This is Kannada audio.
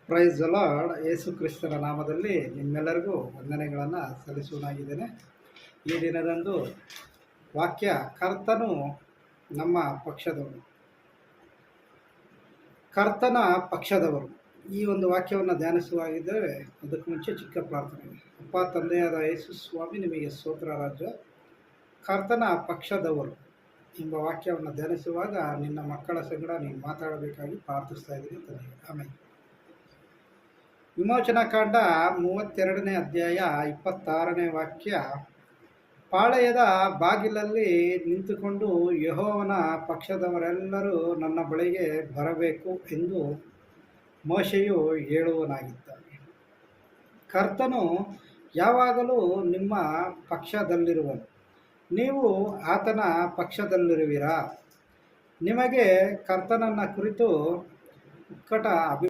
Praise the lord. ಯೇಸು ಕ್ರಿಸ್ತನ ನಾಮದಲ್ಲಿ ನಿಮ್ಮೆಲ್ಲರಿಗೂ ವಂದನೆಗಳನ್ನು ಸಲ್ಲಿಸುವನಾಗಿದ್ದೇನೆ. ಈ ದಿನದಂದು ವಾಕ್ಯ, ಕರ್ತನು ನಮ್ಮ ಪಕ್ಷದವರು, ಕರ್ತನ ಪಕ್ಷದವರು. ಈ ಒಂದು ವಾಕ್ಯವನ್ನು ಧ್ಯಾನಿಸುವಾಗಿದ್ದೇವೆ. ಅದಕ್ಕೂ ಮುಂಚೆ ಚಿಕ್ಕ ಪ್ರಾರ್ಥನೆ. ಅಪ್ಪ ತಂದೆಯಾದ ಯೇಸು ಸ್ವಾಮಿ, ನಿಮಗೆ ಸ್ತೋತ್ರ ರಾಜ. ಕರ್ತನ ಪಕ್ಷದವರು ಎಂಬ ವಾಕ್ಯವನ್ನು ಧ್ಯಾನಿಸುವಾಗ ನಿನ್ನ ಮಕ್ಕಳ ಸಂಗಡ ನೀವು ಮಾತಾಡಬೇಕಾಗಿ ಪ್ರಾರ್ಥಿಸ್ತಾ ಇದ್ದೀನಿ ತಂದೆ. ಆಮೇಲೆ ವಿಮೋಚನಾಕಾಂಡ 32ನೇ ಅಧ್ಯಾಯ 26ನೇ ವಾಕ್ಯ. ಪಾಳೆಯದ ಬಾಗಿಲಲ್ಲಿ ನಿಂತುಕೊಂಡು ಯೆಹೋವನ ಪಕ್ಷದವರೆಲ್ಲರೂ ನನ್ನ ಬಳಿಗೆ ಬರಬೇಕು ಎಂದು ಮೋಶೆಯು ಹೇಳುವನಾಗಿದ್ದಾನೆ. ಕರ್ತನು ಯಾವಾಗಲೂ ನಿಮ್ಮ ಪಕ್ಷದಲ್ಲಿರುವನು. ನೀವು ಆತನ ಪಕ್ಷದಲ್ಲಿರುವಿರಾ? ನಿಮಗೆ ಕರ್ತನನ್ನ ಕುರಿತು ಉತ್ಕಟ